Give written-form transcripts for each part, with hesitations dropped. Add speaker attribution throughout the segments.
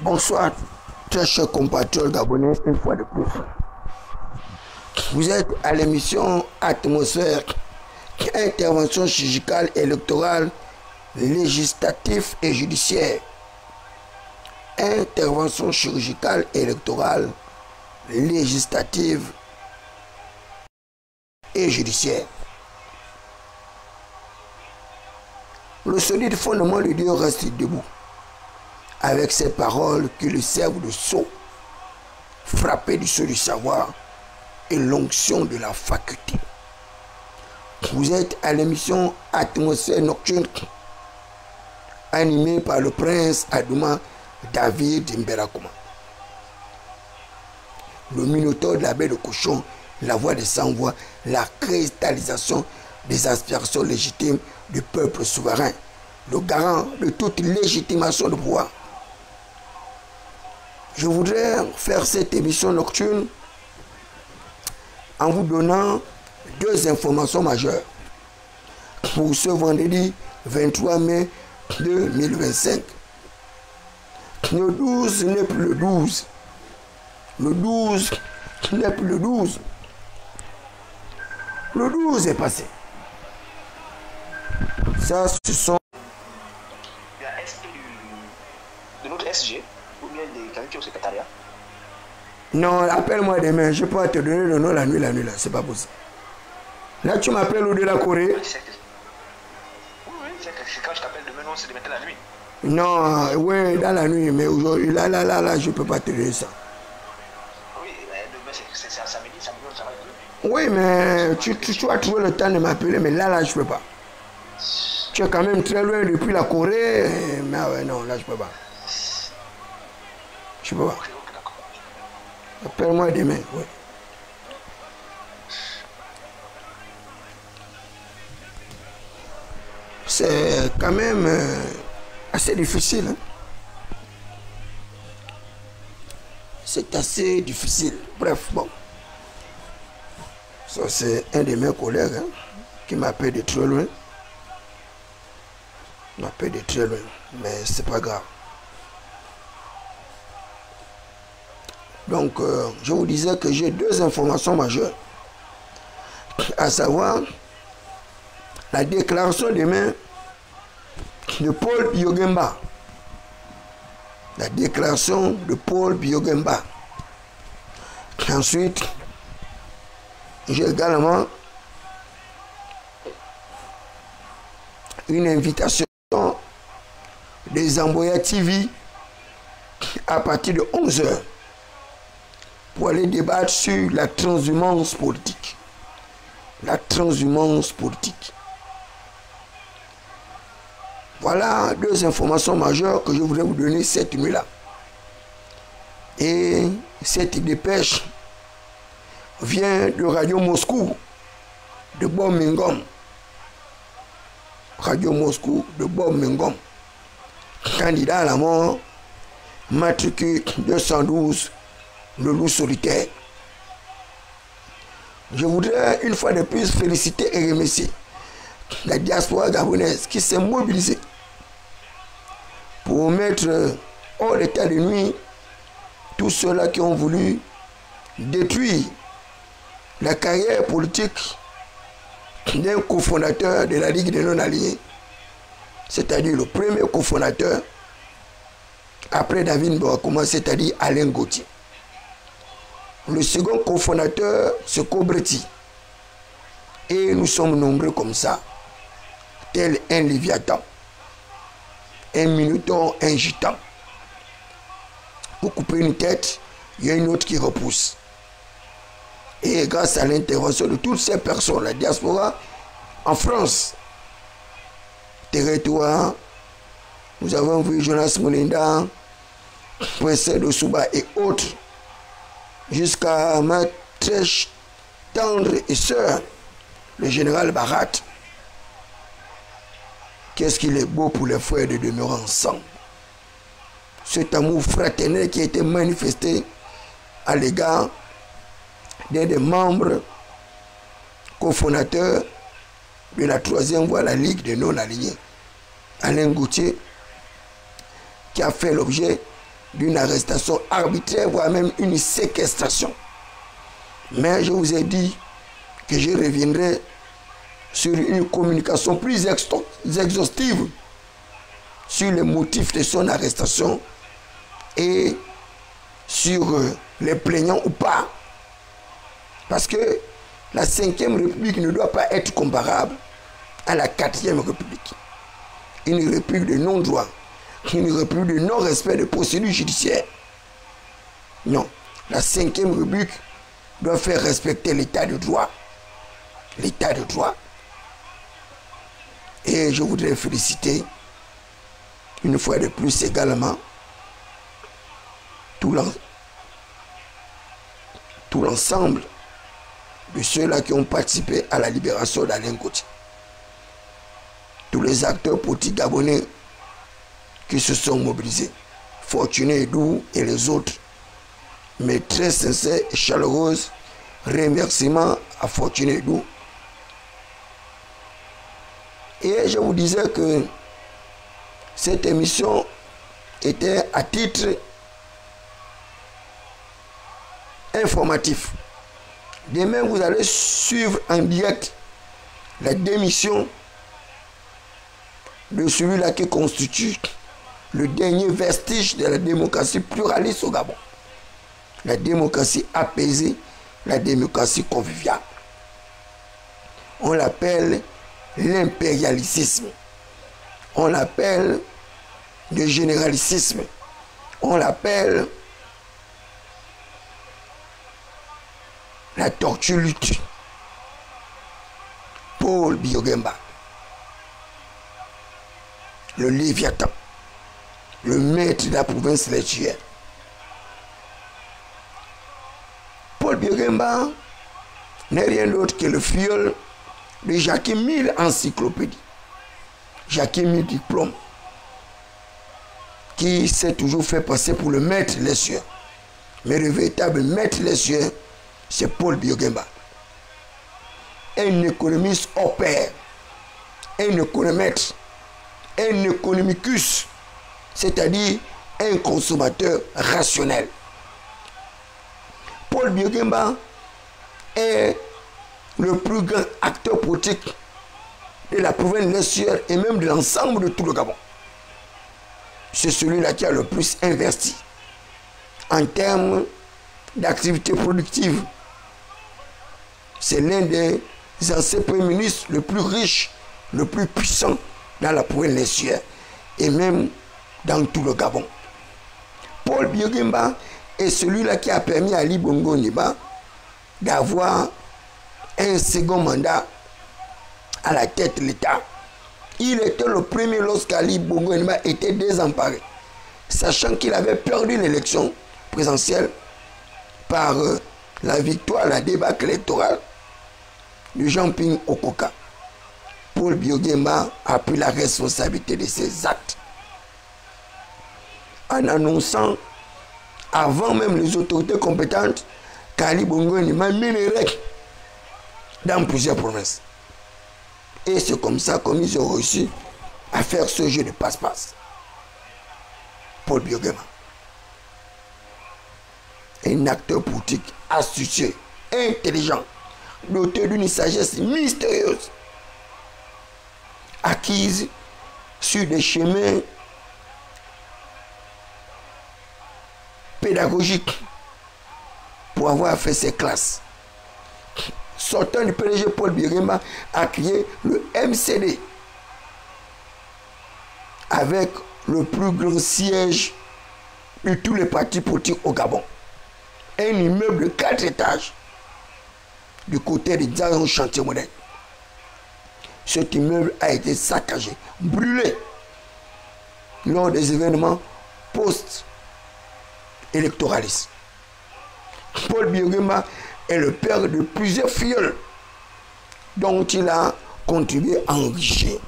Speaker 1: Bonsoir, très chers compatriotes gabonais, une fois de plus. Vous êtes à l'émission Atmosphère, intervention chirurgicale électorale, législative et judiciaire. Intervention chirurgicale électorale, législative et judiciaire. Le solide fondement de Dieu reste debout, avec ces paroles qui lui servent de sceau, frappé du sceau du savoir et l'onction de la faculté. Vous êtes à l'émission Atmosphère nocturne, animée par le prince Adouma David Mberakoma. Le minotaure de la baie de cochon, la voix des sans-voix, la cristallisation des aspirations légitimes du peuple souverain, le garant de toute légitimation de pouvoir. Je voudrais faire cette émission nocturne en vous donnant deux informations majeures pour ce vendredi 23 mai 2025. Le 12 n'est plus le 12. Le 12 n'est plus le 12. Le 12 est passé. Ça, ce sont...
Speaker 2: La SP de notre SG ou bien des quelqu'un au secrétariat.
Speaker 1: Non, appelle-moi demain. Je peux pas te donner le nom la nuit là. C'est pas possible. Là, tu m'appelles au de la Corée.
Speaker 2: Oui, c'est quand je t'appelle demain, non, c'est de mettre la nuit.
Speaker 1: Non, oui, dans la nuit, mais aujourd'hui, là, je peux pas te donner ça.
Speaker 2: Oui, demain, c'est un samedi, on travaille.
Speaker 1: Oui, mais tu vas trouver le temps de m'appeler, mais là, je peux pas. Tu es quand même très loin depuis la Corée, mais ouais, non, là, je peux pas. Je peux pas.
Speaker 2: Ok, d'accord.
Speaker 1: Appelle-moi demain, oui. C'est quand même assez difficile. Hein? C'est assez difficile. Bref, bon. Ça, c'est un de mes collègues hein, qui m'appelle de très loin. Il m'appelle de très loin, mais c'est pas grave. Donc, je vous disais que j'ai deux informations majeures. À savoir, la déclaration demain de Paul Biya. La déclaration de Paul Biya. Ensuite, j'ai également une invitation des Zamboya TV à partir de 11h pour aller débattre sur la transhumance politique. La transhumance politique. Voilà deux informations majeures que je voudrais vous donner cette nuit-là. Et cette dépêche vient de Radio Moscou, de Bob Mingom. Radio Moscou, de Bob Mingom. Candidat à la mort, matricule 212, le loup solitaire. Je voudrais une fois de plus féliciter et remercier la diaspora gabonaise qui s'est mobilisée pour mettre hors d'état de nuit tous ceux-là qui ont voulu détruire la carrière politique d'un cofondateur de la Ligue des non-alignés, c'est-à-dire le premier cofondateur après David Mberakoma, c'est-à-dire Alain Gauthier. Le second cofondateur, c'est Kobreti. Et nous sommes nombreux comme ça, tel un léviathan, un minuton, un gitan. Pour couper une tête, il y a une autre qui repousse. Et grâce à l'intervention de toutes ces personnes, la diaspora en France, territoire, nous avons vu Jonas Molinda, Prince de Souba et autres, jusqu'à ma très tendre et sœur, le général Barat. Qu'est-ce qu'il est beau pour les frères de demeurer ensemble. Cet amour fraternel qui a été manifesté à l'égard d'un des membres cofondateurs de la troisième voie, la Ligue des non-alignés, Alain Gauthier, qui a fait l'objet d'une arrestation arbitraire, voire même une séquestration. Mais je vous ai dit que je reviendrai sur une communication plus exhaustive sur les motifs de son arrestation et sur les plaignants ou pas. Parce que la 5e République ne doit pas être comparable à la 4e République. Une république de non-droit, une république de non-respect des procédures judiciaires. Non, la 5e République doit faire respecter l'état de droit. L'état de droit. Et je voudrais féliciter une fois de plus également tout l'ensemble de ceux-là qui ont participé à la libération d'Alain Gauthier. Tous les acteurs politiques gabonais qui se sont mobilisés, Fortuné Edou et les autres. Mes très sincères et chaleureux remerciements à Fortuné Edou. Et je vous disais que cette émission était à titre informatif. Demain, vous allez suivre en direct la démission de celui-là qui constitue le dernier vestige de la démocratie pluraliste au Gabon. La démocratie apaisée, la démocratie conviviale. On l'appelle l'impérialisme. On l'appelle le généralicisme. On l'appelle la tortue lutte. Paul Biya-Oguemba, le Léviathan, le maître de la province laitière. Paul Biya-Oguemba n'est rien d'autre que le filleul de Jacques Mille encyclopédie, Jacques Mille diplôme, qui s'est toujours fait passer pour le maître les cieux. Mais le véritable maître les cieux, c'est Paul Biya-Oguemba. Un économiste hors pair, un économètre, un économicus, c'est-à-dire un consommateur rationnel. Paul Biya-Oguemba est le plus grand acteur politique de la province laitière et même de l'ensemble de tout le Gabon. C'est celui-là qui a le plus investi en termes d'activité productive. C'est l'un des anciens premiers ministres le plus riche, le plus puissant dans la province laitière et même dans tout le Gabon. Paul Biya-Oguemba est celui-là qui a permis à Ali Bongo Ondimba d'avoir un second mandat à la tête de l'État. Il était le premier lorsqu'Ali Bongo Ondimba était désemparé, sachant qu'il avait perdu l'élection présidentielle par la victoire, la débâcle électorale de Jean-Ping Okoka. Paul Biya-Oguemba a pris la responsabilité de ses actes en annonçant, avant même les autorités compétentes, qu'Ali Bongo Ondimba mènerait dans plusieurs provinces. Et c'est comme ça qu'ils ont réussi à faire ce jeu de passe-passe. Paul Biya-Oguemba, un acteur politique astucieux, intelligent, doté d'une sagesse mystérieuse, acquise sur des chemins pédagogiques pour avoir fait ses classes. Sortant du PDG, Paul Biya-Oguemba a créé le MCD avec le plus grand siège de tous les partis politiques au Gabon. Un immeuble de 4 étages du côté de Diaron Chantier Moderne. Cet immeuble a été saccagé, brûlé lors des événements post-électoralistes. Paul Biya-Oguemba est le père de plusieurs filleuls dont il a contribué à enrichir.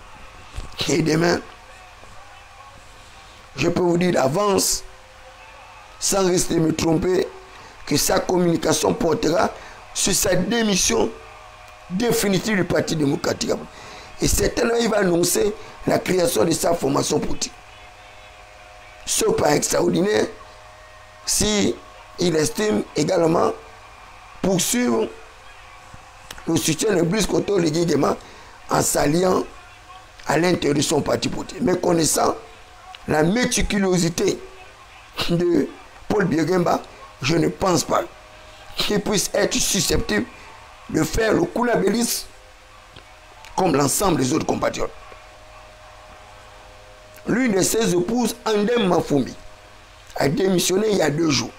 Speaker 1: Et demain, je peux vous dire d'avance, sans rester me tromper, que sa communication portera sur sa démission définitive du Parti démocratique. Et certainement, il va annoncer la création de sa formation politique. Ce pas extraordinaire, si il estime également poursuivre le soutien de Brice Koto Ligui-Nguema en s'alliant à l'intérieur de son parti politique. Mais connaissant la méticulosité de Paul Biya-Guemba, je ne pense pas qu'il puisse être susceptible de faire le coulabellisme comme l'ensemble des autres compatriotes. L'une de ses épouses, Andem Mafumbi, a démissionné il y a 2 jours.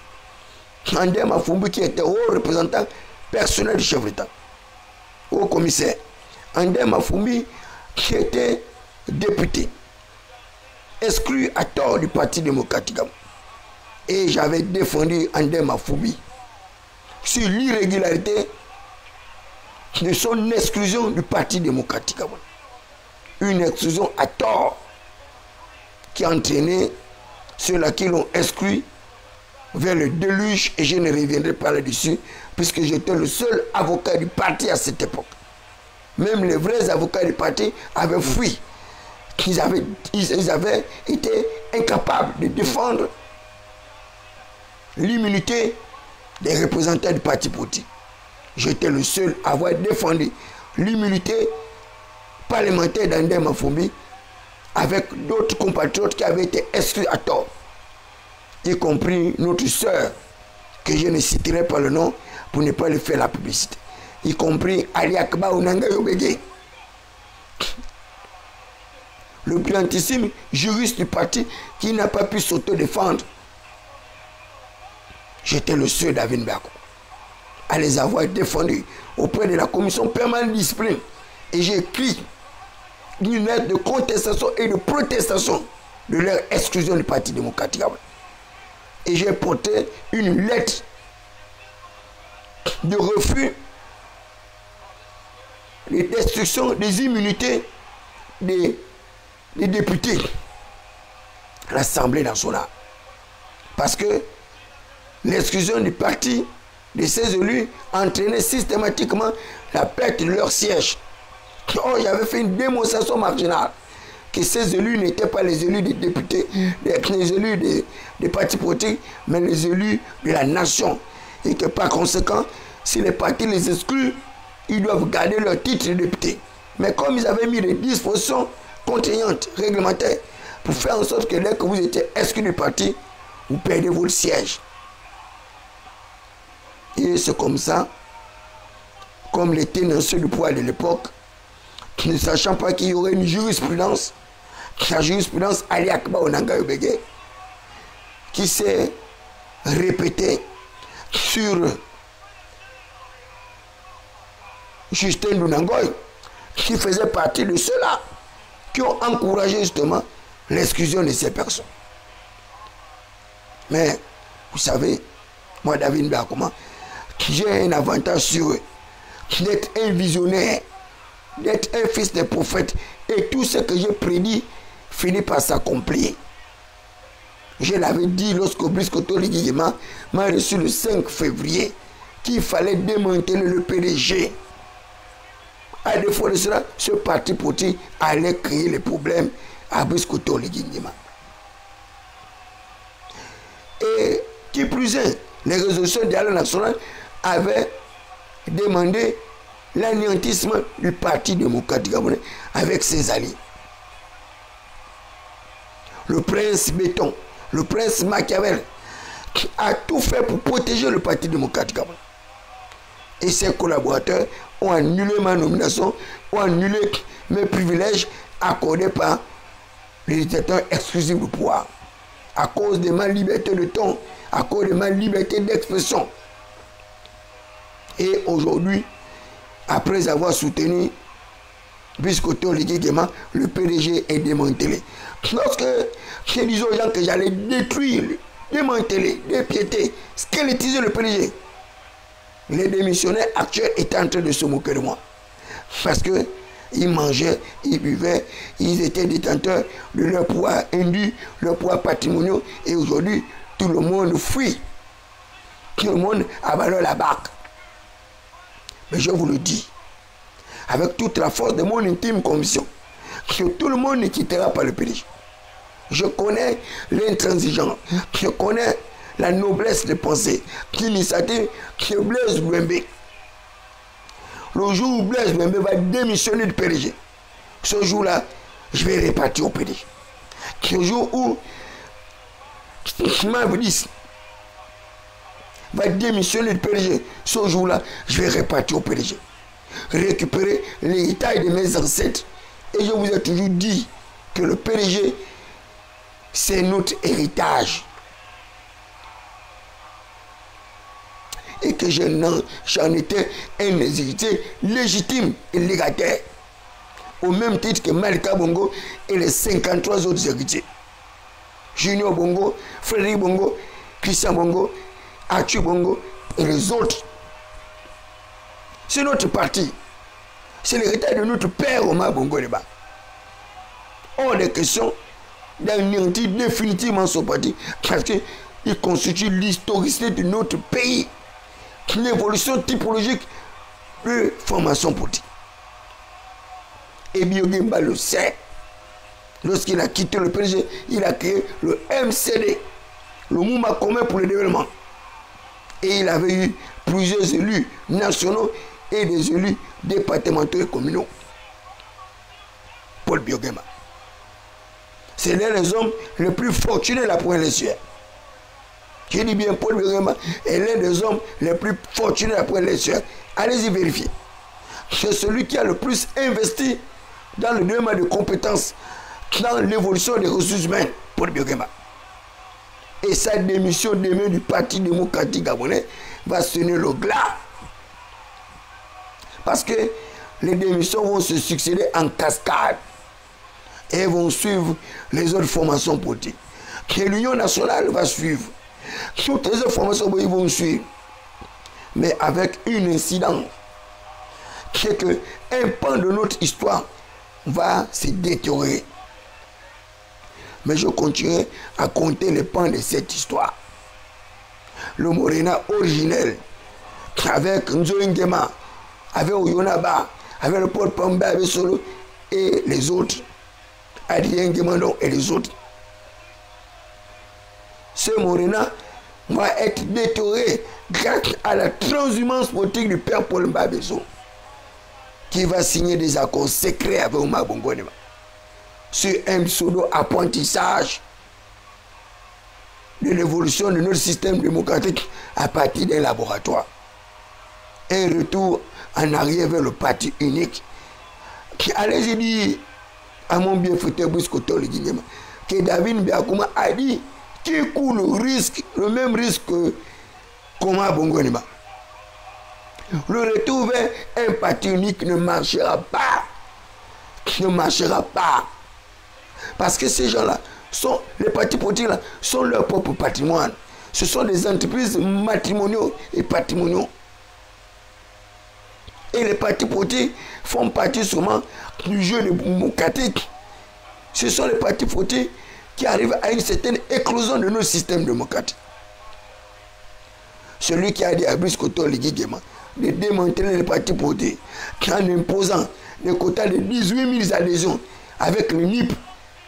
Speaker 1: Andem Mafumbi, qui était haut représentant personnel du chef d'État, haut commissaire. Andem Mafumbi, qui était député, exclu à tort du Parti démocratique. Et j'avais défendu Andem Mafumbi sur l'irrégularité de son exclusion du Parti démocratique. Une exclusion à tort qui a entraîné ceux-là qui l'ont exclu vers le déluge, et je ne reviendrai pas là-dessus puisque j'étais le seul avocat du parti à cette époque. Même les vrais avocats du parti avaient fui. Ils avaient été incapables de défendre l'immunité des représentants du parti politique. J'étais le seul à avoir défendu l'immunité parlementaire d'Andem Mafumbi avec d'autres compatriotes qui avaient été exclus à tort, y compris notre sœur, que je ne citerai pas le nom pour ne pas lui faire la publicité, y compris Ali Akba Onanga Yobege, le brillantissime juriste du parti qui n'a pas pu s'auto-défendre. J'étais le seul David Mbako à les avoir défendus auprès de la commission permanente de discipline. Et j'ai écrit une lettre de contestation et de protestation de leur exclusion du Parti démocratique. Et j'ai porté une lettre de refus de destruction des immunités des députés à l'Assemblée nationale. Parce que l'exclusion du parti de ces élus entraînait systématiquement la perte de leur siège. Or, j'avais fait une démonstration marginale que ces élus n'étaient pas les élus des députés, les élus des partis politiques, mais les élus de la nation. Et que par conséquent, si les partis les excluent, ils doivent garder leur titre de député. Mais comme ils avaient mis des dispositions contraignantes, réglementaires, pour faire en sorte que dès que vous étiez exclu du parti, vous perdez votre siège. Et c'est comme ça, comme les tenanciers du pouvoir de l'époque, ne sachant pas qu'il y aurait une jurisprudence, la jurisprudence Ali Akba Onanga Yobege, qui s'est répétée sur Justin Lunangoy, qui faisait partie de ceux-là qui ont encouragé justement l'exclusion de ces personnes. Mais, vous savez, moi, David Mbakoma, j'ai un avantage sur eux, d'être un visionnaire, d'être un fils des prophètes, et tout ce que j'ai prédit finit par s'accomplir. Je l'avais dit lorsque Brice Koto Ligui-Nguema m'a reçu le 5 février qu'il fallait démanteler le PDG. À défaut de cela, ce parti politique allait créer les problèmes à Brice Koto Ligui-Nguema. Et qui plus est, les résolutions de dialogue national avaient demandé l'anéantissement du Parti démocratique gabonais avec ses alliés. Le prince Béton, le prince Machiavel a tout fait pour protéger le Parti démocratique gabonais. Et ses collaborateurs ont annulé ma nomination, ont annulé mes privilèges accordés par les dictateurs exclusifs du pouvoir. À cause de ma liberté de ton, à cause de ma liberté d'expression. Et aujourd'hui, après avoir soutenu Brice Koto Ligui-Nguema, le PDG est démantelé. Lorsque je disais aux gens que j'allais détruire, démanteler, dépiéter, squelettiser le PDG, les démissionnaires actuels étaient en train de se moquer de moi. Parce que ils mangeaient, ils buvaient, ils étaient détenteurs de leur pouvoir indu, leur pouvoir patrimonial. Et aujourd'hui, tout le monde fuit. Tout le monde abandonne la barque. Mais je vous le dis, avec toute la force de mon intime conviction, que tout le monde ne quittera pas le PDG. Je connais l'intransigeance, je connais la noblesse de penser, l'initiative de Blaise Bouembe. Le jour où Blaise Bouembe va démissionner du PDG, ce jour-là, je vais répartir au PDG. Le jour où Mavridis va démissionner du PDG, ce jour-là, je vais répartir au PDG. Récupérer l'héritage de mes ancêtres. Et je vous ai toujours dit que le PDG, c'est notre héritage. Et que j'en étais un héritier légitime et légataire. Au même titre que Malika Bongo et les 53 autres héritiers. Junior Bongo, Frédéric Bongo, Christian Bongo, Arthur Bongo et les autres. C'est notre parti. C'est l'héritage de notre père Omar Bongo Leba. Hors de question d'anéantir définitivement son parti parce qu'il constitue l'historicité de notre pays. L'évolution typologique de formation politique. Et Biogemba le sait. Lorsqu'il a quitté le PDG, il a créé le MCD, le mouvement commun pour le développement. Et il avait eu plusieurs élus nationaux et des élus départementaux et communaux. Paul Biogemba. C'est l'un des hommes les plus fortunés de la province. Je dis bien, Paul Biogemba est l'un des hommes les plus fortunés de la province. Allez-y vérifier. C'est celui qui a le plus investi dans le domaine de compétences, dans l'évolution des ressources humaines, Paul Biogemba. Et sa démission demain du Parti démocratique gabonais va sonner le glas. Parce que les démissions vont se succéder en cascade et vont suivre les autres formations politiques. Et l'Union nationale va suivre. Toutes les autres formations politiques vont suivre. Mais avec une incidence, c'est qu'un pan de notre histoire va se détériorer. Mais je continuerai à compter les pans de cette histoire. Le Morena originel, avec Nzo Ngema, avec Oyonaba, avec le Paul Pamba, avec Solo, et les autres, Adrien Ngemando et les autres. Ce Morena va être détérioré grâce à la transhumance politique du père Paul Mbabeso, qui va signer des accords secrets avec Omar Bongo Leba sur un pseudo-apprentissage de l'évolution de notre système démocratique à partir d'un laboratoire. Un retour en arrière vers le parti unique. Allez-y dire à mon bienfaiteur Briskoto le Guinée que David Biakouma a dit qu'il court le même risque que Omar Bongo Leba. Le retour vers un parti unique ne marchera pas. Ne marchera pas. Parce que ces gens-là, les partis politiques là, sont leur propre patrimoine. Ce sont des entreprises matrimoniaux et patrimoniaux. Et les partis politiques font partie sûrement du jeu démocratique. Ce sont les partis politiques qui arrivent à une certaine éclosion de nos systèmes démocratiques. Celui qui a dit à Brice Koto Ligigema de démanteler les partis politiques en imposant des quotas de 18 000 adhésions avec le NIP,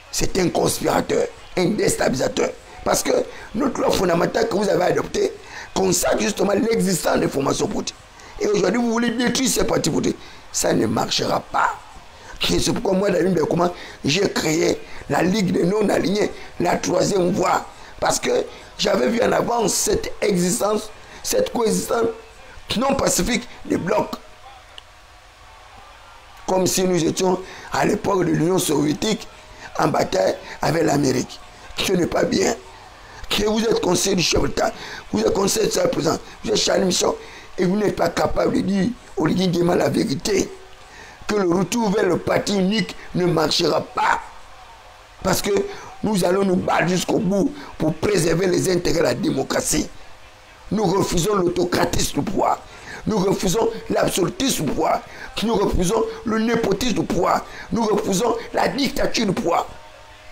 Speaker 1: c'est un conspirateur, un déstabilisateur. Parce que notre loi fondamentale que vous avez adoptée consacre justement l'existence des formations politiques. Et aujourd'hui, vous voulez détruire ces partis politiques. Ça ne marchera pas. Et c'est pourquoi moi, David Biakouma, j'ai créé la Ligue des non-alignés, la troisième voie. Parce que j'avais vu en avance cette existence, cette coexistence non pacifique des blocs. Comme si nous étions à l'époque de l'Union soviétique en bataille avec l'Amérique. Ce n'est pas bien. Que vous êtes conseiller du chef d'État, vous êtes conseiller de président, vous êtes Charles Michel, et vous n'êtes pas capable de dire au Ligigema la vérité, que le retour vers le parti unique ne marchera pas. Parce que nous allons nous battre jusqu'au bout pour préserver les intérêts de la démocratie. Nous refusons l'autocratisme du pouvoir. Nous refusons l'absolutisme du pouvoir. Nous refusons le népotisme du pouvoir. Nous refusons la dictature du pouvoir.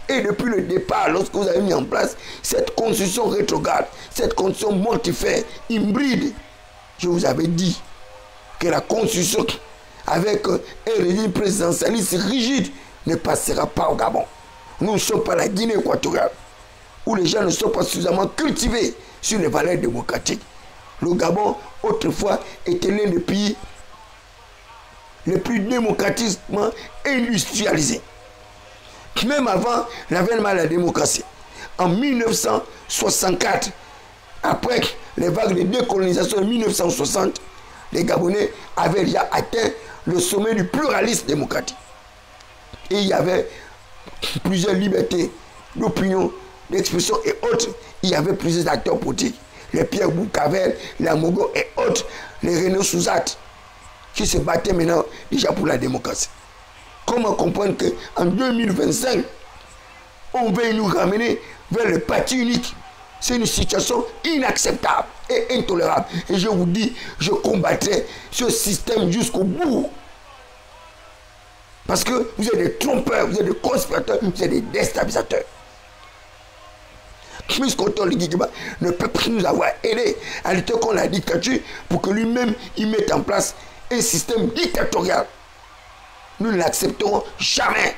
Speaker 1: Et depuis le départ, lorsque vous avez mis en place cette constitution rétrograde, cette constitution mortifère, hybride, je vous avais dit que la constitution avec un régime présidentialiste rigide ne passera pas au Gabon. Nous ne sommes pas la Guinée équatoriale, où les gens ne sont pas suffisamment cultivés sur les valeurs démocratiques. Le Gabon, autrefois, était l'un des pays les plus démocratiquement industrialisés. Même avant l'avènement de la démocratie. En 1964, après les vagues de décolonisation de 1960, les Gabonais avaient déjà atteint le sommet du pluralisme démocratique. Et il y avait plusieurs libertés d'opinion, d'expression et autres. Il y avait plusieurs acteurs politiques. Les Pierre Boucavel, les Amogo et autres, les René Souzat, qui se battaient maintenant déjà pour la démocratie. Comment comprendre qu'en 2025, on veut nous ramener vers le parti unique? C'est une situation inacceptable et intolérable. Et je vous dis, je combattrai ce système jusqu'au bout. Parce que vous êtes des trompeurs, vous êtes des conspirateurs, vous êtes des déstabilisateurs. Brice-Gotor Ligui-Nguema ne peut pas nous avoir aidé à lutter contre la dictature pour que lui-même il mette en place un système dictatorial. Nous ne l'accepterons jamais.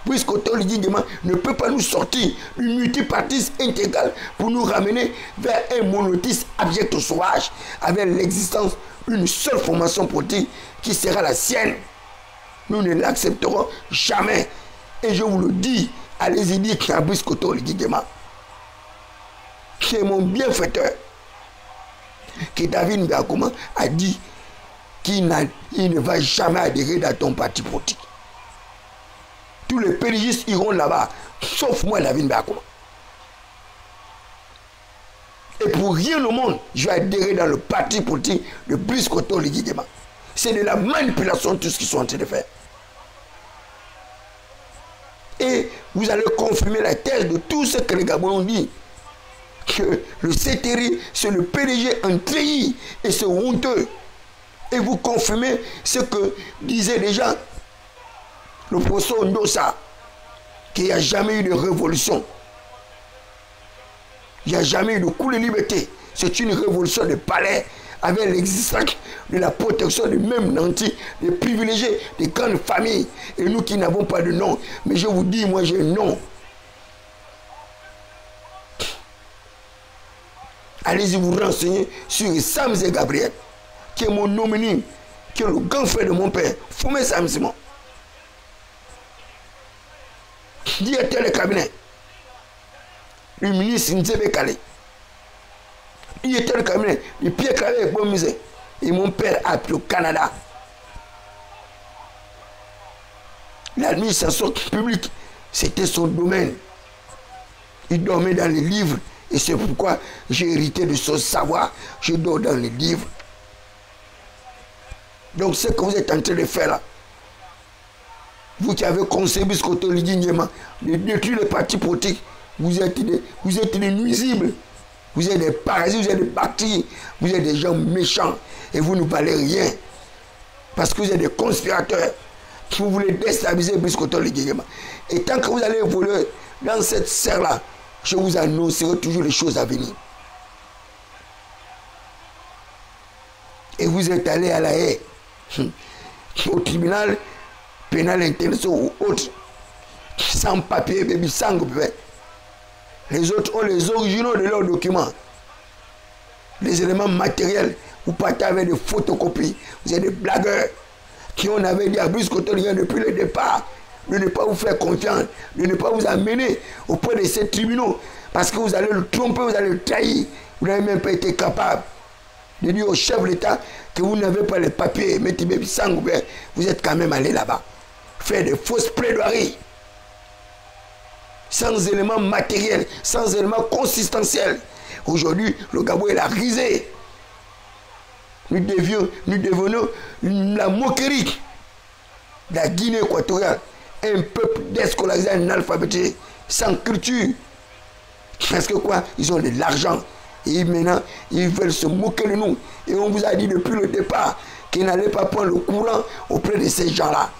Speaker 1: Brice-Gotor Ligui-Nguema ne peut pas nous sortir du multipartisme intégral pour nous ramener vers un monotisme abject au sauvage avec l'existence d'une seule formation politique qui sera la sienne. Nous ne l'accepterons jamais. Et je vous le dis, allez-y dire à Brice-Gotor Ligui-Nguema, c'est mon bienfaiteur, que David Mbeakoma a dit qu'il ne va jamais adhérer dans ton parti politique. Tous les pédigistes iront là-bas, sauf moi, David Mbeakoma. Et pour rien au monde, je vais adhérer dans le parti politique de Brice-Gotor Ligui-Nguema. C'est de la manipulation, tout ce qu'ils sont en train de faire. Et vous allez confirmer la thèse de tout ce que les Gabonais ont dit. Que le CTRI, c'est le PDG en treillis et c'est honteux. Et vous confirmez ce que disait déjà le professeur Ndosa, qu'il n'y a jamais eu de révolution. Il n'y a jamais eu de coup de liberté. C'est une révolution de palais avec l'existence de la protection des mêmes nantis, des privilégiés, des grandes familles. Et nous qui n'avons pas de nom. Mais je vous dis, moi j'ai un nom. Allez-y vous renseigner sur Sam Zé Gabriel, qui est mon homonyme, qui est le grand frère de mon père, Fumé Sam Simon. Directeur de cabinet, le ministre Nzebe Kale. Directeur de cabinet, le Pierre Clavé et Bon Musée. Et mon père a appris au Canada. L'administration publique, c'était son domaine. Il dormait dans les livres. Et c'est pourquoi j'ai hérité de son savoir. Je dors dans les livres. Donc ce que vous êtes en train de faire là, vous qui avez conseillé Brice-Gotor Ligui-Nguema de détruire les partis politiques, vous êtes des nuisibles. Vous êtes des parasites, vous êtes des bactéries, vous êtes des gens méchants et vous ne valez rien. Parce que vous êtes des conspirateurs. Vous voulez déstabiliser Brice-Gotor Ligui-Nguema. Et tant que vous allez évoluer dans cette serre-là, je vous annoncerai toujours les choses à venir. Et vous êtes allé à la haie, au tribunal pénal international ou autre, sans papier, sans papier. Les autres ont les originaux de leurs documents, les éléments matériels. Vous partez avec des photocopies. Vous êtes des blagueurs qui on avait dit à Brice-Gotor Ligui-Nguema depuis le départ de ne pas vous faire confiance, de ne pas vous amener auprès de ces tribunaux, parce que vous allez le tromper, vous allez le trahir. Vous n'avez même pas été capable de dire au chef de l'État que vous n'avez pas les papiers, vous êtes quand même allé là-bas faire des fausses plaidoiries sans éléments matériels, sans éléments consistentiels. Aujourd'hui, le Gabon est la risée. Nous devenons la moquerie de la Guinée équatoriale. Un peuple déscolarisé, analphabétisé, sans culture. Parce que quoi? Ils ont de l'argent. Et maintenant, ils veulent se moquer de nous. Et on vous a dit depuis le départ qu'ils n'allaient pas prendre le courant auprès de ces gens-là.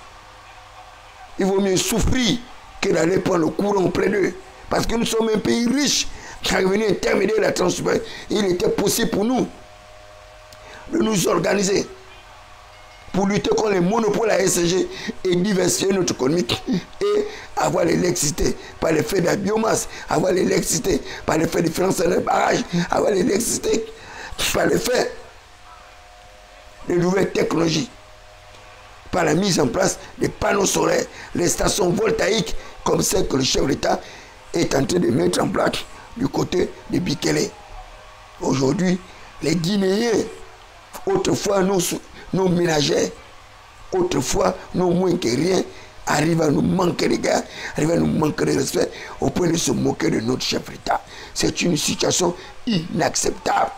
Speaker 1: Il vaut mieux souffrir que d'aller prendre le courant auprès d'eux. Parce que nous sommes un pays riche qui a revenu intermédiaire de la transformation. Il était possible pour nous de nous organiser pour lutter contre les monopoles à SG et diversifier notre économie et avoir l'électricité par le fait de la biomasse, avoir l'électricité par le fait de financer les barrages, avoir l'électricité par le fait de nouvelles technologies, par la mise en place des panneaux solaires, les stations voltaïques comme celles que le chef d'État est en train de mettre en place du côté de Bikele. Aujourd'hui, les Guinéens, autrefois nos ménagères, autrefois nos moins que rien, arrivent à nous manquer de gars, arrivent à nous manquer de respect au point de se moquer de notre chef d'État. C'est une situation inacceptable.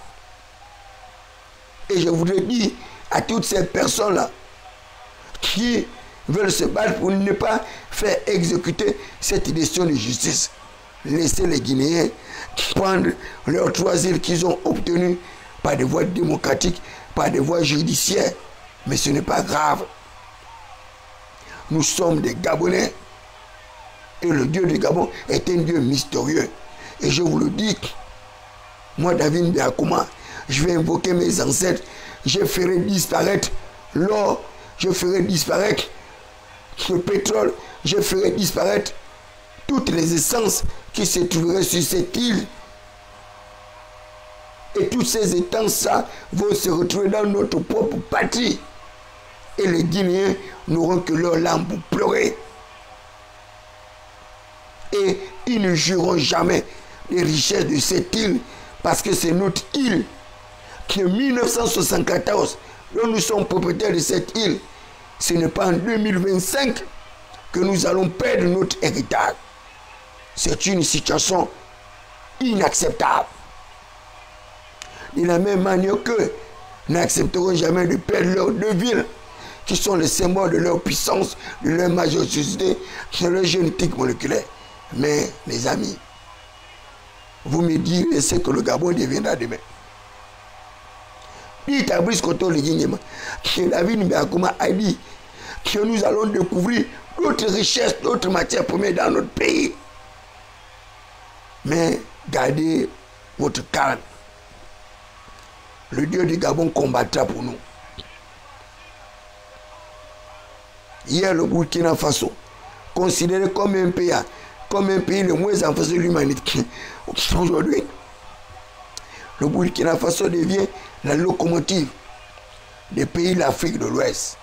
Speaker 1: Et je voudrais dire à toutes ces personnes-là qui veulent se battre pour ne pas faire exécuter cette décision de justice. Laissez les Guinéens prendre leurs 3 îles qu'ils ont obtenues par des voies démocratiques, par des voies judiciaires. Mais ce n'est pas grave. Nous sommes des Gabonais. Et le Dieu du Gabon est un Dieu mystérieux. Et je vous le dis, moi, David Biakouma, je vais invoquer mes ancêtres. Je ferai disparaître l'or, je ferai disparaître le pétrole, je ferai disparaître toutes les essences qui se trouveraient sur cette île. Et toutes ces essences-là vont se retrouver dans notre propre patrie. Et les Guinéens n'auront que leurs larmes pour pleurer. Et ils ne joueront jamais les richesses de cette île parce que c'est notre île. En 1974, dont nous sommes propriétaires de cette île, ce n'est pas en 2025 que nous allons perdre notre héritage. C'est une situation inacceptable. De la même manière que nous n'accepterons jamais de perdre leurs 2 villes, qui sont les symboles de leur puissance, de leur majestuosité, de leur génétique moléculaire. Mais, les amis, vous me direz ce que le Gabon deviendra demain. Dites à Brice Koto le Guinéma que David Biakouma a dit que nous allons découvrir d'autres richesses, d'autres matières premières dans notre pays. Mais gardez votre calme. Le Dieu du Gabon combattra pour nous. Hier, le Burkina Faso, considéré comme un pays le moins avancé de l'humanité, aujourd'hui, le Burkina Faso devient la locomotive des pays de l'Afrique de l'Ouest.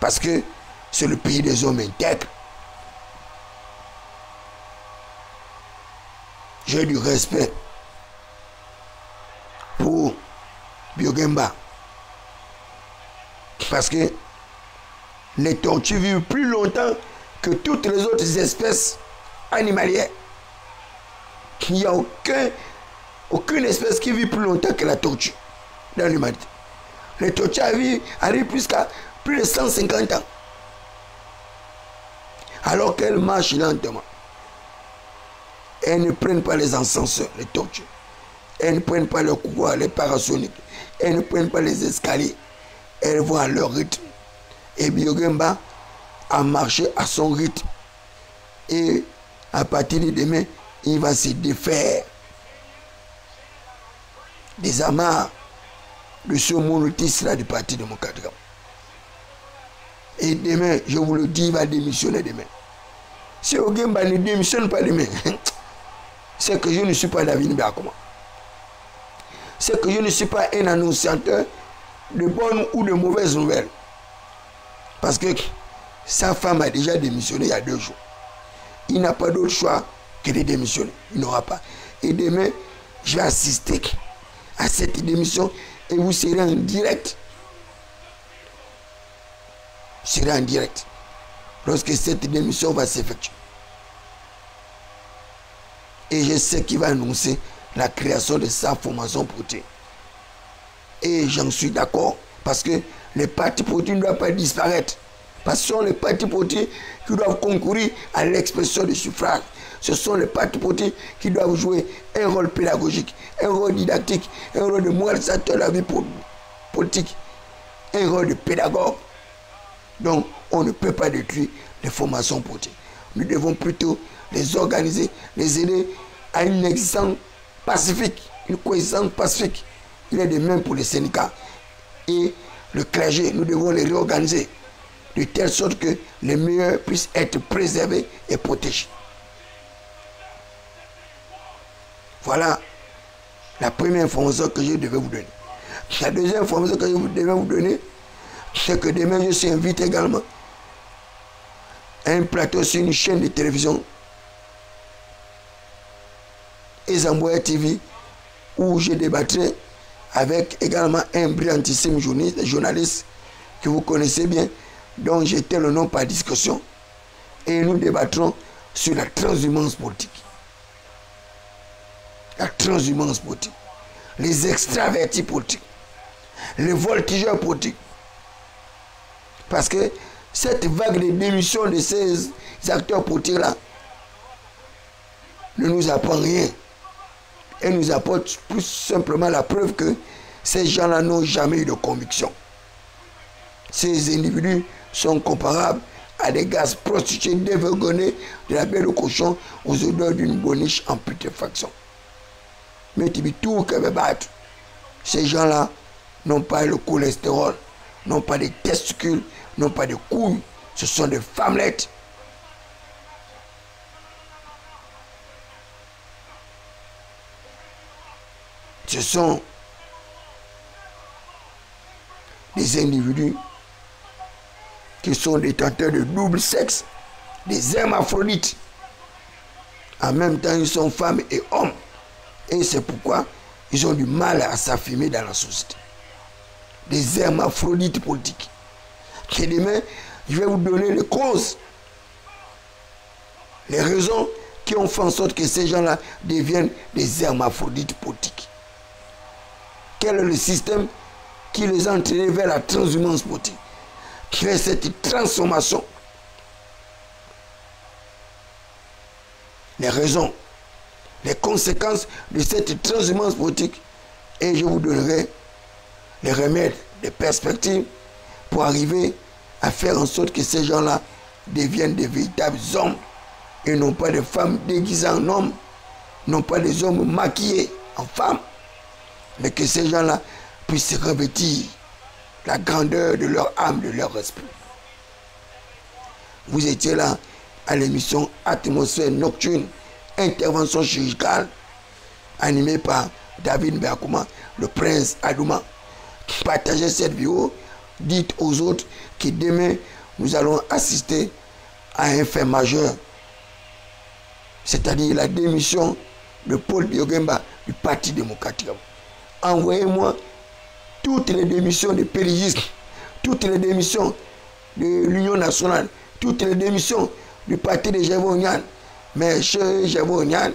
Speaker 1: Parce que c'est le pays des hommes intègres. J'ai du respect pour Biogemba. Parce que les tortues vivent plus longtemps que toutes les autres espèces animalières. Il n'y a aucune espèce qui vit plus longtemps que la tortue dans l'humanité. Les tortues arrivent jusqu'à plus de 150 ans. Alors qu'elles marchent lentement. Elles ne prennent pas les ascenseurs, les tortues. Elles ne prennent pas le couloir, les parasoniques. Elles ne prennent pas les escaliers. Elles vont à leur rythme. Et Biogemba a marché à son rythme. Et à partir de demain, il va se défaire des amarres de ce monotisme-là du Parti démocratique. Et demain, je vous le dis, il va démissionner demain. Si Ogemba ne démissionne pas demain, c'est que je ne suis pas David Biakouma. C'est que je ne suis pas un annonciateur de bonnes ou de mauvaises nouvelles. Parce que sa femme a déjà démissionné il y a 2 jours. Il n'a pas d'autre choix que de démissionner. Il n'aura pas. Et demain, je vais assister à cette démission et vous serez en direct. Vous serez en direct lorsque cette démission va s'effectuer. Et je sais qu'il va annoncer la création de sa formation politique. Et j'en suis d'accord parce que les partis politiques ne doivent pas disparaître. Parce que ce sont les partis politiques qui doivent concourir à l'expression du suffrage. Ce sont les partis politiques qui doivent jouer un rôle pédagogique, un rôle didactique, un rôle de moralisateur de la vie politique, un rôle de pédagogue. Donc, on ne peut pas détruire les formations politiques. Nous devons plutôt les organiser, les aider à une existence pacifique, une coexistence pacifique. Il est de même pour les syndicats. Et le clergé, nous devons les réorganiser de telle sorte que les meilleurs puissent être préservés et protégés. Voilà la première information que je devais vous donner. La deuxième information que je devais vous donner, c'est que demain je suis invité également à un plateau sur une chaîne de télévision, Ezamboya TV, où je débattrai avec également un brillantissime journaliste que vous connaissez bien, dont j'étais le nom par discussion, et nous débattrons sur la transhumance politique. La transhumance politique, les extravertis politiques, les voltigeurs politiques. Parce que cette vague de démission de ces acteurs politiques-là ne nous apprend rien. Elle nous apporte plus simplement la preuve que ces gens-là n'ont jamais eu de conviction. Ces individus sont comparables à des gaz prostitués dévergonnés de la belle au cochon aux odeurs d'une boniche en putréfaction. Mais tu dis tout que veut battre. Ces gens-là n'ont pas le cholestérol, n'ont pas de testicules, n'ont pas de couilles. Ce sont des femmelettes. Ce sont des individus qui sont détenteurs de double sexe, des hermaphrodites. En même temps, ils sont femmes et hommes. Et c'est pourquoi ils ont du mal à s'affirmer dans la société. Des hermaphrodites politiques. Et demain, je vais vous donner les causes, les raisons qui ont fait en sorte que ces gens-là deviennent des hermaphrodites politiques. Quel est le système qui les a entraînés vers la transhumance politique, vers cette transformation? Les raisons, les conséquences de cette transhumance politique, et je vous donnerai les remèdes, les perspectives pour arriver à faire en sorte que ces gens-là deviennent des véritables hommes et non pas des femmes déguisées en hommes, non pas des hommes maquillés en femmes, mais que ces gens-là puissent revêtir la grandeur de leur âme, de leur esprit. Vous étiez là à l'émission Atmosphère Nocturne, intervention chirurgicale, animée par David Beakouma, le prince Adouma. Partagez cette vidéo, dites aux autres que demain, nous allons assister à un fait majeur, c'est-à-dire la démission de Paul Biogemba du Parti démocratique. Envoyez-moi toutes les démissions des pérégistes, toutes les démissions de l'Union nationale, toutes les démissions du parti de Gervais Onyan. Mais chez Gervais Onyan,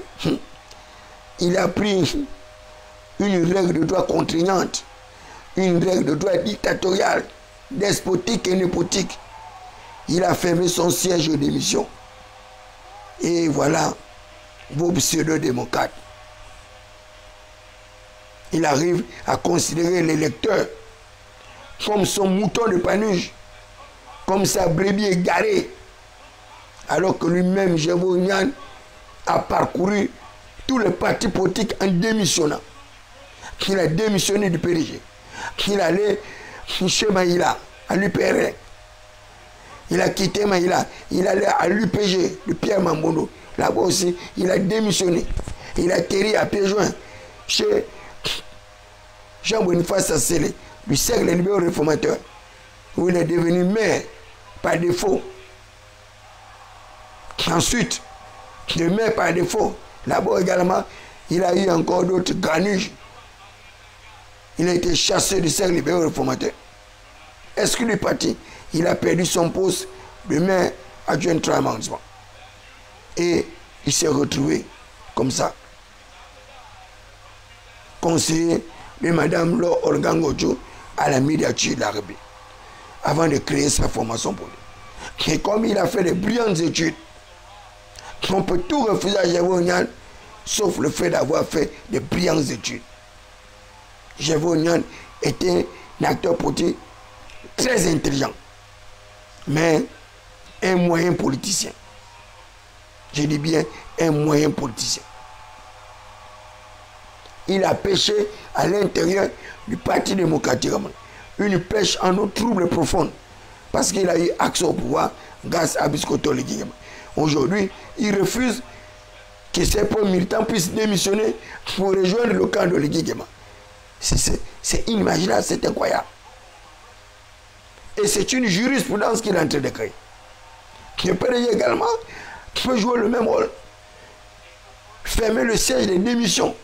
Speaker 1: il a pris une règle de droit contraignante, une règle de droit dictatoriale, despotique et népotique. Il a fermé son siège de démission. Et voilà vos pseudo-démocrates. Il arrive à considérer l'électeur comme son mouton de Panurge, comme sa brebis égarée, alors que lui-même, Gervais Onyan, a parcouru tous les partis politiques en démissionnant. Il a démissionné du PDG. Il allait chez Maïla, à l'UPR. Il a quitté Maïla. Il allait à l'UPG de Pierre Mambondo. Là-bas aussi, il a démissionné. Il a atterri à Péjoin chez Jean-Boniface Assélé, du Cercle libéral réformateur, où il est devenu maire par défaut. Ensuite, de maire par défaut, là-bas également, il a eu encore d'autres granuges. Il a été chassé du Cercle libéral réformateur. Exclu du parti, il a perdu son poste de maire adjoint arrondissement. Et il s'est retrouvé comme ça, conseiller de Mme Laure Olgangojo à la médiature de la République, avant de créer sa formation politique. Et comme il a fait de brillantes études, on peut tout refuser à Gervais Onyan, sauf le fait d'avoir fait de brillantes études. Gervais Onyan était un acteur politique très intelligent, mais un moyen politicien. Je dis bien un moyen politicien. Il a pêché à l'intérieur du Parti démocratique, une pêche en eau trouble profonde. Parce qu'il a eu accès au pouvoir grâce à Biscoto Ligingema. Aujourd'hui, il refuse que ces pauvres militants puissent démissionner pour rejoindre le camp de Ligingema. C'est inimaginable, c'est incroyable. Et c'est une jurisprudence qu'il est en train de créer. Le PDG également peut jouer le même rôle. Fermer le siège des démissions.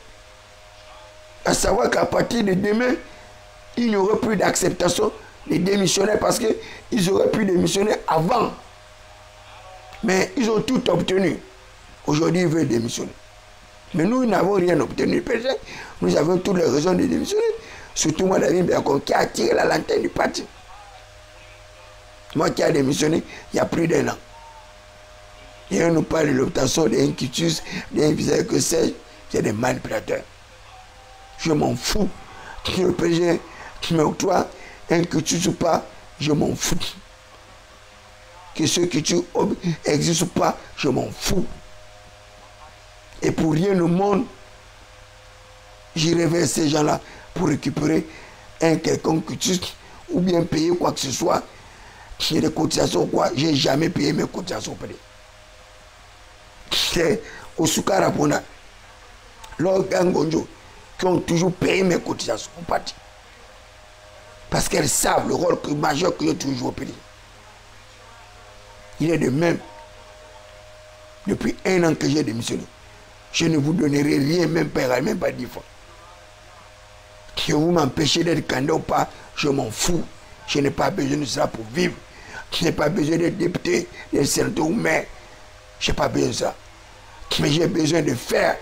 Speaker 1: À savoir qu'à partir de demain, il n'y aurait plus d'acceptation des démissionnaires parce qu'ils auraient pu démissionner avant. Mais ils ont tout obtenu. Aujourd'hui, ils veulent démissionner. Mais nous n'avons rien obtenu. Nous avons toutes les raisons de démissionner. Surtout moi, David Biakon, qui a tiré la lanterne du parti. Moi qui a démissionné il y a plus d'1 an. Et on nous parle de l'obtention d'un quitus, d'un visa que c'est des manipulateurs. Je m'en fous. Que le PG m'octroie un quitus ou pas, je m'en fous. Que ce quitus existe ou pas, je m'en fous. Et pour rien au monde, j'irai vers ces gens-là pour récupérer un quelconque quitus ou bien payer quoi que ce soit. J'ai des cotisations quoi, j'ai jamais payé mes cotisations. C'est au Soukara Pona, l'Organgonjo, qui ont toujours payé mes cotisations au parti. Parce qu'elles savent le rôle majeur que j'ai toujours payé. Il est de même. Depuis 1 an que j'ai démissionné, je ne vous donnerai rien, même pas 10 fois. Que vous m'empêchez d'être candidat ou pas, je m'en fous. Je n'ai pas besoin de ça pour vivre. Je n'ai pas besoin d'être député, d'être sénateur ou maire. Je n'ai pas besoin de ça. Mais j'ai besoin de faire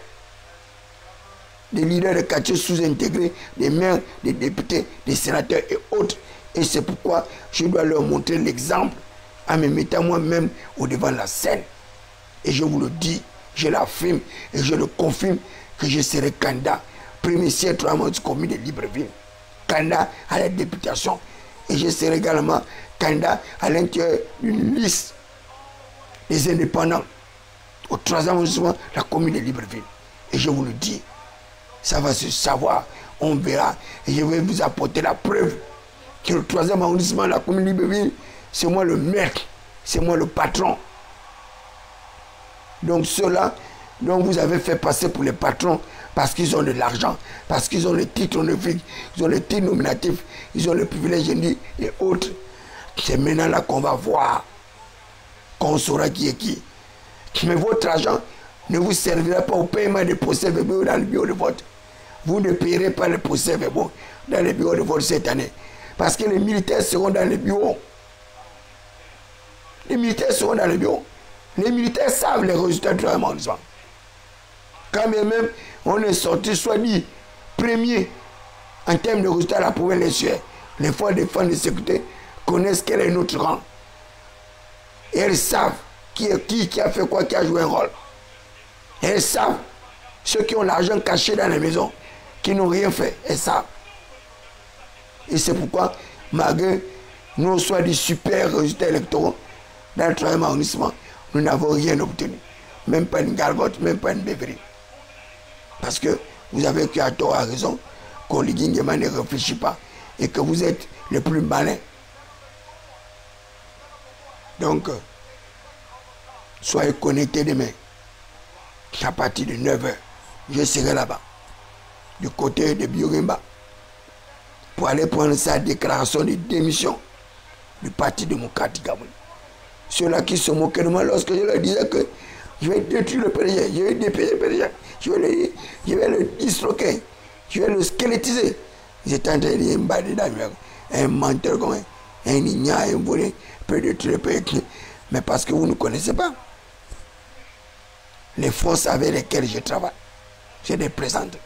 Speaker 1: des leaders de quartier sous-intégrés, des maires, des députés, des sénateurs et autres. Et c'est pourquoi je dois leur montrer l'exemple en me mettant moi-même au devant de la scène. Et je vous le dis, je l'affirme et je le confirme que je serai candidat premier siècle du commune de Libreville, candidat à la députation. Et je serai également candidat à l'intérieur d'une liste des indépendants au 3e arrondissement de la commune de Libreville. Et je vous le dis, ça va se savoir, on verra. Et je vais vous apporter la preuve que le 3e arrondissement de la commune de Libreville, c'est moi le maître, c'est moi le patron. Donc ceux-là dont vous avez fait passer pour les patrons parce qu'ils ont de l'argent, parce qu'ils ont les titres honorifiques, ils ont les titres nominatifs, ils ont les privilèges et autres. C'est maintenant là qu'on va voir, qu'on saura qui est qui. Mais votre argent ne vous servira pas au paiement des procès-verbaux dans le bureau de vote. Vous ne payerez pas les procès-verbaux dans le bureau de vote cette année. Parce que les militaires seront dans le bureau. Les militaires seront dans le bureau. Les militaires savent les résultats du travail. Quand même, on est sorti, soit dit, premier en termes de résultats à la province des Suèdes. Les forces de défense de sécurité connaissent quel est notre rang. Et elles savent qui a fait quoi, qui a joué un rôle. Et elles savent ceux qui ont l'argent caché dans les maisons, qui n'ont rien fait. Elles savent. Et c'est pourquoi, malgré nos soit des super résultats électoraux, dans le 3e arrondissement, nous n'avons rien obtenu. Même pas une gargote, même pas une bévrie. Parce que vous avez que à tort à raison qu'on ne réfléchit pas et que vous êtes le plus malin. Donc, soyez connectés demain. À partir de 9h, je serai là-bas, du côté de Biogimba, pour aller prendre sa déclaration de démission du Parti démocratique Gabonais. Ceux-là qui se moquaient de moi lorsque je leur disais que je vais détruire le PDG, je vais dépêcher le PDG, je vais le disloquer, je vais le squelettiser. Ils étaient en train de dire un menteur, un ignare, un volé, peut détruire le PDG. Mais parce que vous ne connaissez pas les forces avec lesquelles je travaille. Je les présente.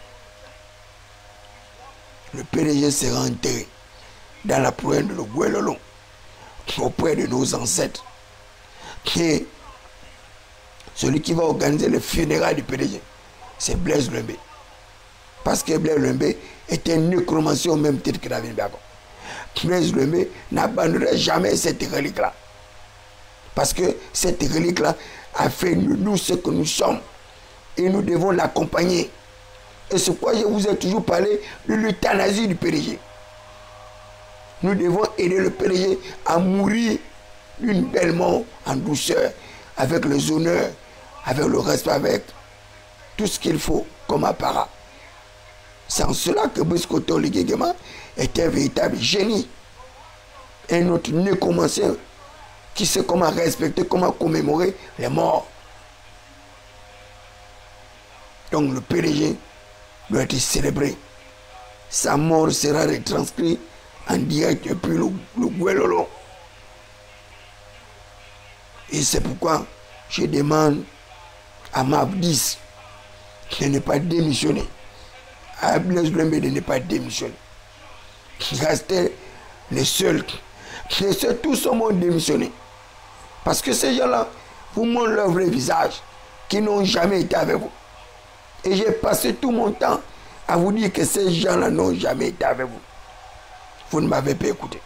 Speaker 1: Le PDG sera enterré dans la province de Guelolon, auprès de nos ancêtres. Et celui qui va organiser le funérailles du PDG, c'est Blaise Lembe. Parce que Blaise Lembe était un nécromancien au même titre que David Biakon. Blaise Lembe n'abandonnera jamais cette relique-là. Parce que cette relique-là a fait de nous ce que nous sommes. Et nous devons l'accompagner. Et c'est pourquoi je vous ai toujours parlé de l'euthanasie du PDG. Nous devons aider le PDG à mourir d'une belle mort en douceur, avec les honneurs, avec le respect, avec tout ce qu'il faut comme apparat. C'est en cela que Brice Oligui Nguema est un véritable génie. Un autre nécromancien qui sait comment respecter, comment commémorer les morts. Donc le PDG doit être célébré. Sa mort sera retranscrite en direct depuis le Guelolo. Et c'est pourquoi je demande à Mabdis de ne pas démissionner. À Blaise Blembé de ne pas démissionner. Restez les seuls. Les seuls, tous ont démissionné. Parce que ces gens-là vous montrent leur vrai visage, qui n'ont jamais été avec vous. Et j'ai passé tout mon temps à vous dire que ces gens-là n'ont jamais été avec vous. Vous ne m'avez pas écouté.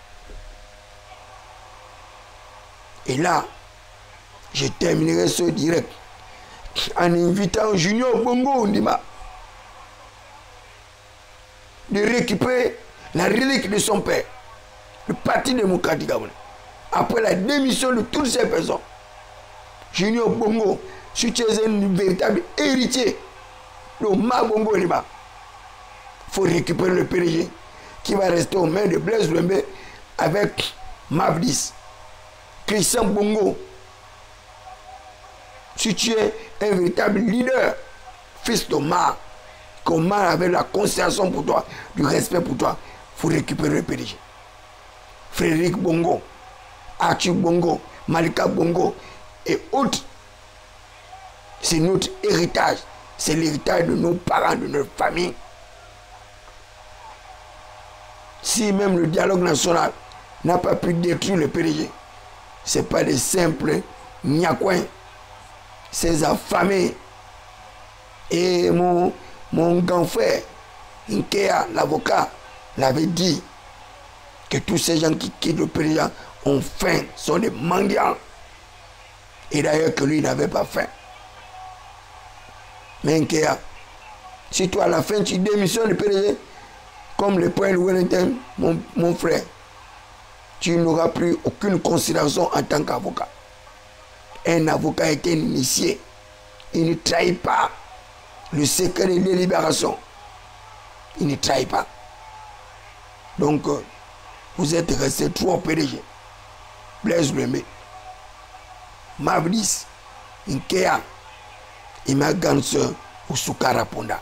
Speaker 1: Et là, je terminerai ce direct en invitant Junior Bongo Ondimba de récupérer la relique de son père, le Parti démocratique gabonais. Après la démission de toutes ces personnes, Junior Bongo, si tu es un véritable héritier de Mabongo Ondimba, il faut récupérer le PDG qui va rester aux mains de Blaise Blembé avec Mabdis. Christian Bongo, si tu es un véritable leader, fils d'Omar, qu'Omar avait la considération pour toi, du respect pour toi, il faut récupérer le PDG. Frédéric Bongo, Archie Bongo, Malika Bongo et autres, c'est notre héritage. C'est l'héritage de nos parents, de notre famille. Si même le dialogue national n'a pas pu détruire le PDG, ce n'est pas des simples niakouins, ces affamés. Et mon grand frère, Nkea, l'avocat, l'avait dit que tous ces gens qui quittent le PDG ont faim, sont des mendiants. Et d'ailleurs que lui n'avait pas faim. Mais Nkea, si toi à la fin tu démissionnes du PDG, comme le point de Wellington, mon frère, tu n'auras plus aucune considération en tant qu'avocat. Un avocat est un initié. Il ne trahit pas le secret de délibération. Il ne trahit pas. Donc, vous êtes restés trop PDG. Blaise Blembé, Mabdis, Nkea, et ma grande soeur, Oussoukara Ponda.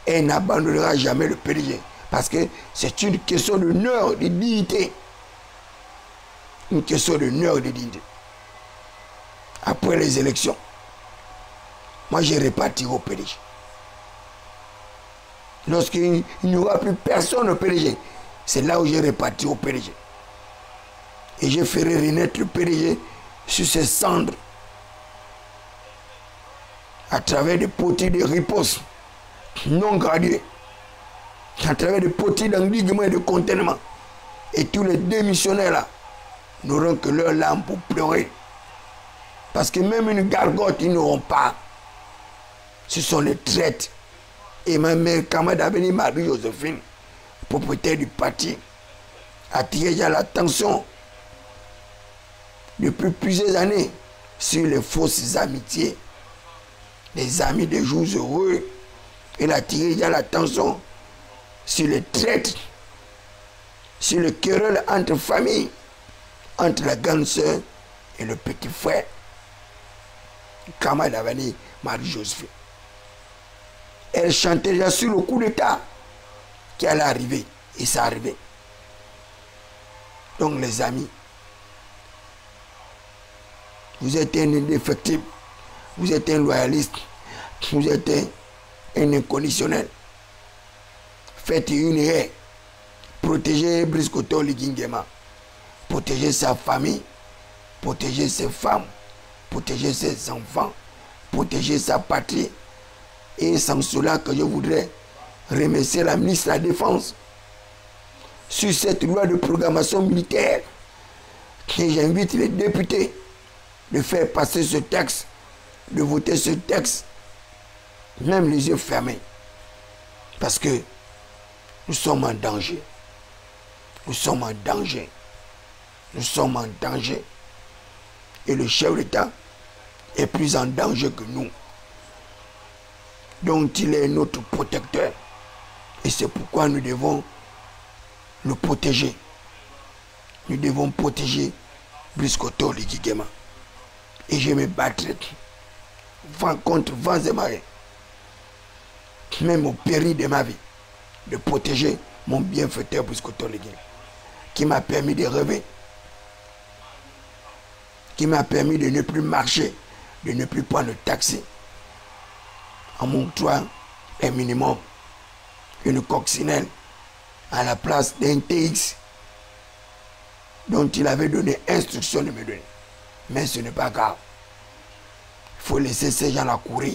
Speaker 1: Elle n'abandonnera jamais le PDG. Parce que c'est une question d'honneur, de dignité. Une question d'honneur, de dignité. Après les élections, moi j'ai réparti au PDG. Lorsqu'il n'y aura plus personne au PDG, c'est là où j'ai réparti au PDG. Et je ferai renaître le PDG sur ses cendres. À travers des potis de riposte non gradués. À travers des potis d'endiguement et de contentement. Et tous les démissionnaires là n'auront que leur larmes pour pleurer. Parce que même une gargote, ils n'auront pas. Ce sont les traites. Et ma mère, camarade Avenir Marie-Joséphine, propriétaire du parti, a attiré l'attention depuis plusieurs années sur les fausses amitiés, les amis des jours heureux. Elle a attiré l'attention sur les traites, sur le querelle entre familles, entre la grande sœur et le petit frère. Camarade Avenir Marie-Joséphine. Elle chantait déjà sur le coup d'État qui allait arriver. Et ça arrivait. Donc les amis, vous êtes un indéfectible, vous êtes un loyaliste, vous êtes un inconditionnel. Faites une erreur. Protégez Brice Oligui Nguema. Protégez sa famille, protégez ses femmes, protégez ses enfants, protégez sa patrie. Et c'est en cela que je voudrais remercier la ministre de la Défense sur cette loi de programmation militaire. Et j'invite les députés de faire passer ce texte, de voter ce texte, même les yeux fermés. Parce que nous sommes en danger. Nous sommes en danger. Nous sommes en danger. Et le chef d'État est plus en danger que nous. Donc il est notre protecteur. Et c'est pourquoi nous devons le protéger. Nous devons protéger Brice-Gotorp Ligigema. Et je me battrai contre vents et marées, même au péril de ma vie, de protéger mon bienfaiteur Brice-Gotorp Ligigema, qui m'a permis de rêver, qui m'a permis de ne plus marcher, de ne plus prendre le taxi, en montrant un minimum, une coccinelle à la place d'un TX dont il avait donné instruction de me donner. Mais ce n'est pas grave. Il faut laisser ces gens-là courir.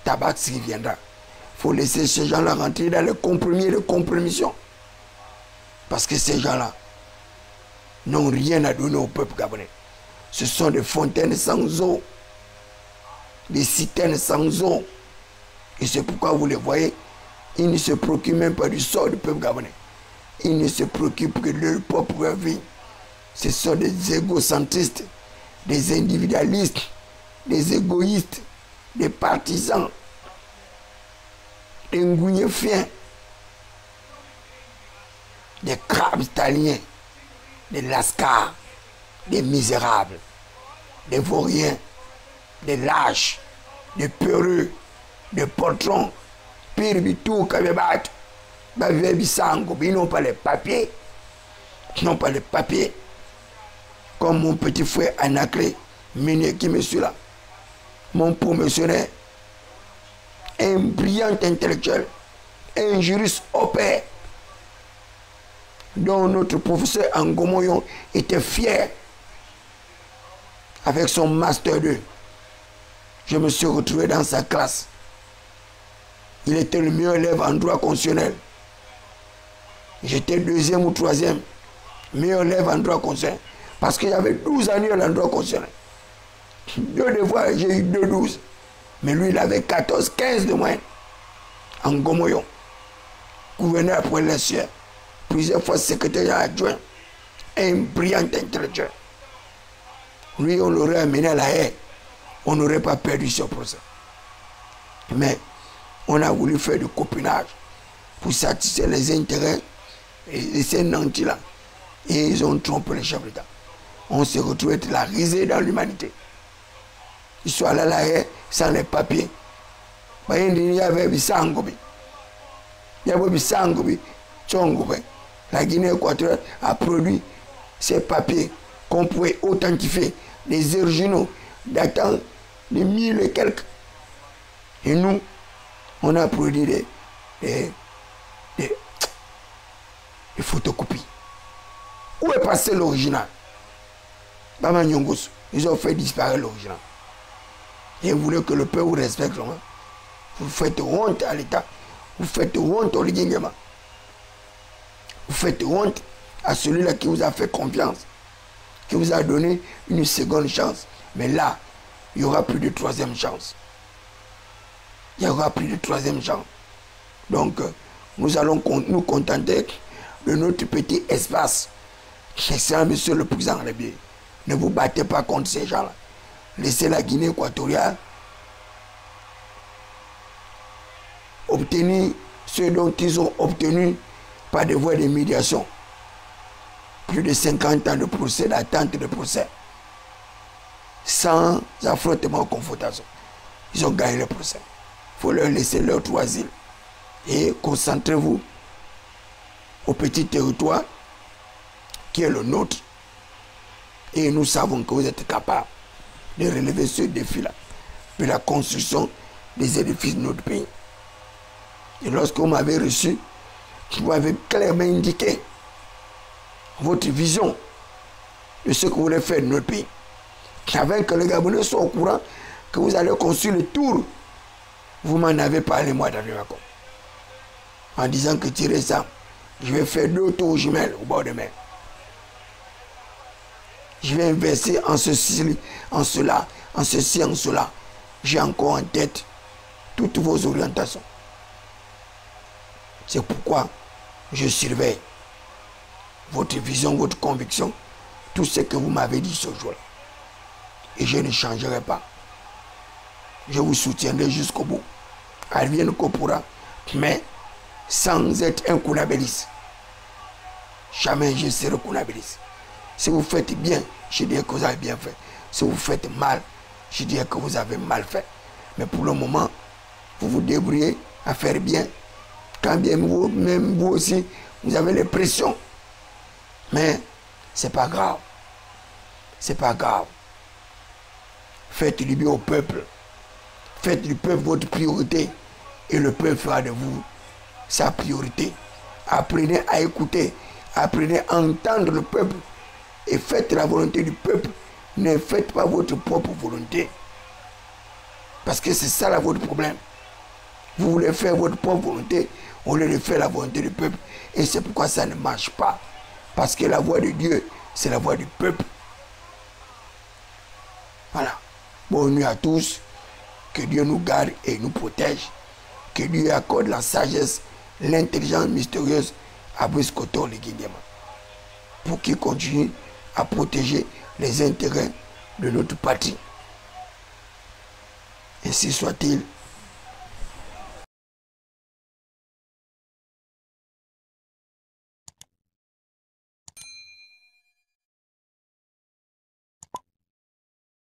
Speaker 1: Tabaski viendra. Il faut laisser ces gens-là rentrer dans les compromis et les compromissions. Parce que ces gens-là n'ont rien à donner au peuple gabonais. Ce sont des fontaines sans eau, des citernes sans eau. Et c'est pourquoi vous les voyez, ils ne se préoccupent même pas du sort du peuple gabonais. Ils ne se préoccupent que de leur propre vie. Ce sont des égocentristes, des individualistes, des égoïstes, des partisans, des ngouignéfiens, des crabes italiens, des lascars, des misérables, des vauriens, des lâches, des peureux, des potrons, pire bitou kabebat, bisango, ils n'ont pas les papiers, ils n'ont pas les papiers, comme mon petit frère Anaclé, Méné qui me suit là, mon promotionnaire, un brillant intellectuel, un juriste au pair, dont notre professeur Angomoyon était fier avec son master 2. Je me suis retrouvé dans sa classe. Il était le meilleur élève en droit constitutionnel. J'étais deuxième ou troisième meilleur élève en droit constitutionnel. Parce qu'il y avait 12 années en droit constitutionnel. Deux fois, j'ai eu 2,12. Mais lui, il avait 14, 15 de moyenne. En Gomoyon. Gouverneur pour l'Essier. Plusieurs fois secrétaire adjoint. Un brillant intellectuel. Lui, on l'aurait amené à la haie. On n'aurait pas perdu ce procès. Mais on a voulu faire du copinage pour satisfaire les intérêts de ces nantis-là. Et ils ont trompé les chefs d'État. On s'est retrouvé être la risée dans l'humanité. Ils sont allés à la haie sans les papiers. Il y avait Bissangobi. Il y avait Bissangobi. La Guinée équatoriale a produit ces papiers qu'on pouvait authentifier, les originaux datant de 1000 et quelques. Et nous, on a produit des photocopies. Où est passé l'original? Bama Nyongos, ils ont fait disparaître l'original. Et vous voulez que le peuple vous respecte. Vous faites honte à l'État. Vous faites honte au Ligingema. Vous faites honte à celui-là qui vous a fait confiance, qui vous a donné une seconde chance. Mais là, il n'y aura plus de troisième chance. Il n'y aura plus de troisième chance. Donc, nous allons nous contenter de notre petit espace. Excellent Monsieur le Président de la République, ne vous battez pas contre ces gens-là. Laissez la Guinée équatoriale obtenir ce dont ils ont obtenu par des voies de médiation. Plus de 50 ans de procès, d'attente de procès. Sans affrontement ou confrontation. Ils ont gagné le procès. Il faut leur laisser leur droit asile. Et concentrez-vous au petit territoire qui est le nôtre. Et nous savons que vous êtes capables de relever ce défi-là, de la construction des édifices de notre pays. Et lorsque vous m'avez reçu, vous m'avez clairement indiqué votre vision de ce que vous voulez faire de notre pays. Afin que les Gabonais soient au courant que vous allez construire le tour. Vous m'en avez parlé, moi, dans le raccord. En disant que tirez ça, je vais faire 2 tours jumelles au bord de mer. Je vais investir en ceci, en cela, en ceci, en cela. J'ai encore en tête toutes vos orientations. C'est pourquoi je surveille. votre vision, votre conviction, tout ce que vous m'avez dit ce jour-là. Et je ne changerai pas. Je vous soutiendrai jusqu'au bout. Advienne qu'on pourra, mais sans être un Kounabélis. Jamais je serai Kounabélis. Si vous faites bien, je dirais que vous avez bien fait. Si vous faites mal, je dirais que vous avez mal fait. Mais pour le moment, vous vous débrouillez à faire bien. Quand bien vous, même vous aussi, vous avez les pressions. Mais c'est pas grave. C'est pas grave. Faites du bien au peuple. Faites du peuple votre priorité. Et le peuple fera de vous sa priorité. Apprenez à écouter. Apprenez à entendre le peuple. Et faites la volonté du peuple. Ne faites pas votre propre volonté. Parce que c'est ça là votre problème. Vous voulez faire votre propre volonté au lieu de faire la volonté du peuple. Et c'est pourquoi ça ne marche pas. Parce que la voix de Dieu, c'est la voix du peuple. Voilà. Bonne nuit à tous. Que Dieu nous garde et nous protège. Que Dieu accorde la sagesse, l'intelligence mystérieuse à Brice Koto le Guindiama. Pour qu'il continue à protéger les intérêts de notre patrie. Ainsi soit-il.